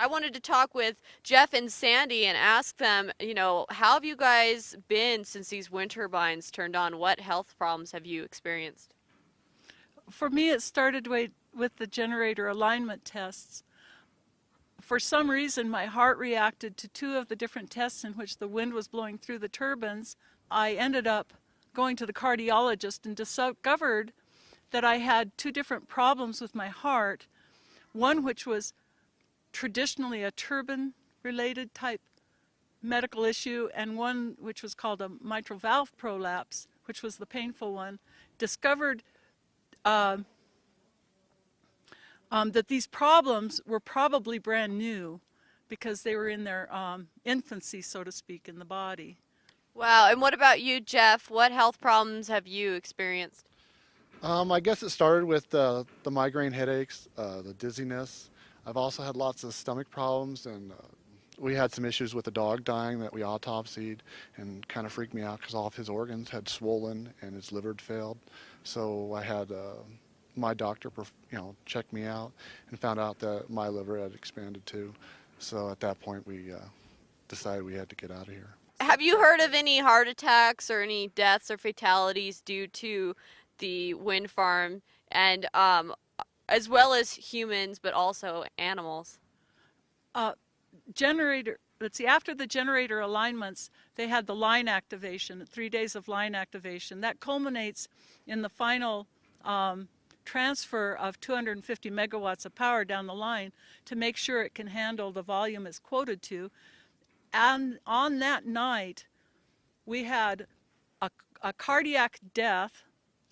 I wanted to talk with Jeff and Sandy and ask them, how have you guys been since these wind turbines turned on? What health problems have you experienced? For me, it started with the generator alignment tests. For some reason, my heart reacted to two of the different tests in which the wind was blowing through the turbines. I ended up going to the cardiologist and discovered that I had two different problems with my heart. One which was traditionally a turbine related type medical issue, and one which was called a mitral valve prolapse, which was the painful one. Discovered that these problems were probably brand new because they were in their infancy, so to speak, in the body. Wow, and what about you, Jeff? What health problems have you experienced? I guess it started with the migraine headaches, the dizziness. I've also had lots of stomach problems, and we had some issues with a dog dying that we autopsied, and kind of freaked me out because all of his organs had swollen and his liver had failed. So I had my doctor, check me out and found out that my liver had expanded too. So at that point, we decided we had to get out of here. Have you heard of any heart attacks or any deaths or fatalities due to the wind farm, and as well as humans, but also animals? After the generator alignments, they had the line activation, 3 days of line activation. That culminates in the final transfer of 250 megawatts of power down the line to make sure it can handle the volume it's quoted to. And on that night, we had a cardiac death,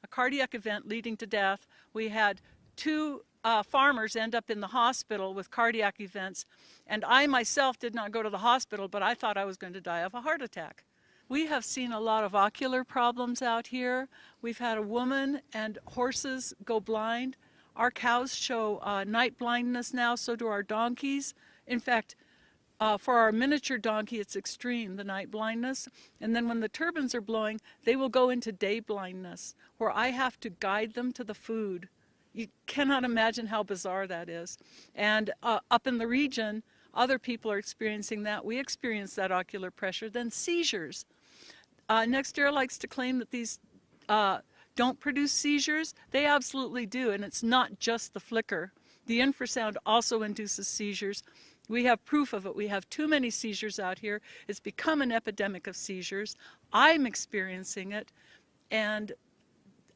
a cardiac event leading to death. We had two farmers end up in the hospital with cardiac events, and I myself did not go to the hospital, but I thought I was going to die of a heart attack. We have seen a lot of ocular problems out here. We've had a woman and horses go blind. Our cows show night blindness now, so do our donkeys. In fact, for our miniature donkey, it's extreme, the night blindness. And then when the turbines are blowing, they will go into day blindness, where I have to guide them to the food. You cannot imagine how bizarre that is. And up in the region, other people are experiencing that. We experience that ocular pressure. Then seizures. NextEra likes to claim that these don't produce seizures. They absolutely do, and it's not just the flicker. The infrasound also induces seizures. We have proof of it. We have too many seizures out here. It's become an epidemic of seizures. I'm experiencing it. And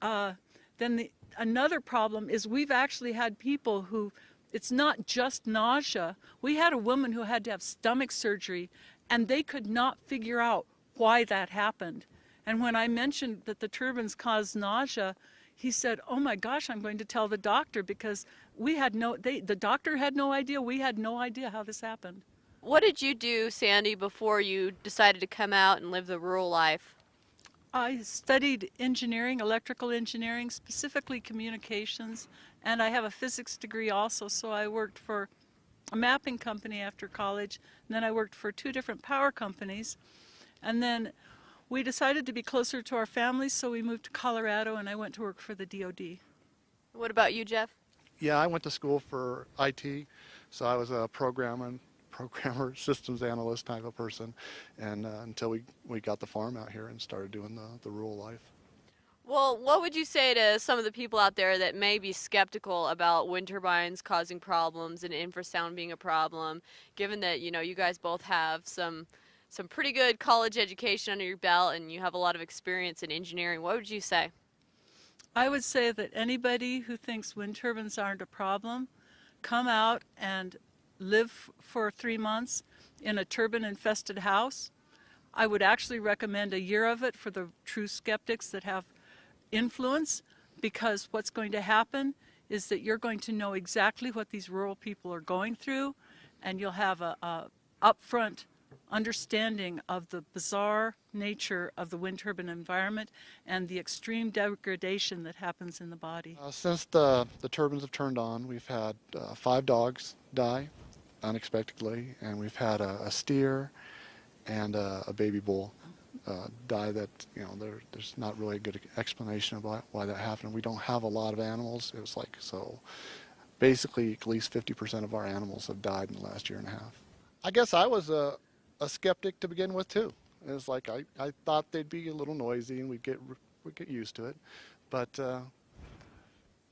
then another problem is we've actually had people who, it's not just nausea. We had a woman who had to have stomach surgery, and they could not figure out why that happened. And when I mentioned that the turbines cause nausea, he said, "Oh my gosh, I'm going to tell the doctor," because the doctor had no idea, we had no idea how this happened. What did you do, Sandy, before you decided to come out and live the rural life? I studied engineering, electrical engineering, specifically communications, and I have a physics degree also, so I worked for a mapping company after college, and then I worked for two different power companies. And then we decided to be closer to our families, so we moved to Colorado, and I went to work for the DOD. What about you, Jeff? Yeah, I went to school for IT, so I was a programmer, systems analyst type of person, and until we got the farm out here and started doing the rural life. Well, what would you say to some of the people out there that may be skeptical about wind turbines causing problems and infrasound being a problem, given that, you guys both have some pretty good college education under your belt and you have a lot of experience in engineering? What would you say? I would say that anybody who thinks wind turbines aren't a problem, come out and live for 3 months in a turbine-infested house. I would actually recommend a year of it for the true skeptics that have influence, because what's going to happen is that you're going to know exactly what these rural people are going through, and you'll have a upfront understanding of the bizarre nature of the wind turbine environment and the extreme degradation that happens in the body. Since the turbines have turned on, we've had 5 dogs die unexpectedly, and we've had a steer and a baby bull die that, there's not really a good explanation about why that happened. We don't have a lot of animals. It was like, so basically at least 50% of our animals have died in the last year and a half. I guess I was a skeptic to begin with too. It's like I thought they'd be a little noisy and we'd get used to it, but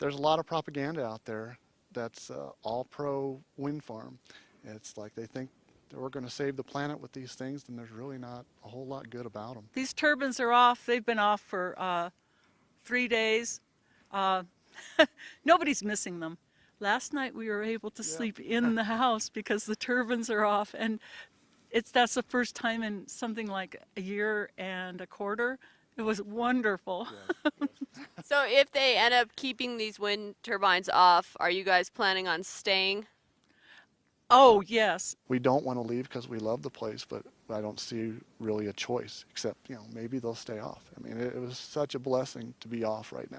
there's a lot of propaganda out there that's all pro wind farm. It's like they think that we're going to save the planet with these things, and there's really not a whole lot good about them. These turbines are off. They've been off for 3 days. Nobody's missing them. Last night we were able to sleep in the house because the turbines are off, and that's the first time in something like a year and a quarter. It was wonderful. So if they end up keeping these wind turbines off, are you guys planning on staying? Oh, yes. We don't want to leave because we love the place, but I don't see really a choice except, maybe they'll stay off. I mean, it was such a blessing to be off right now.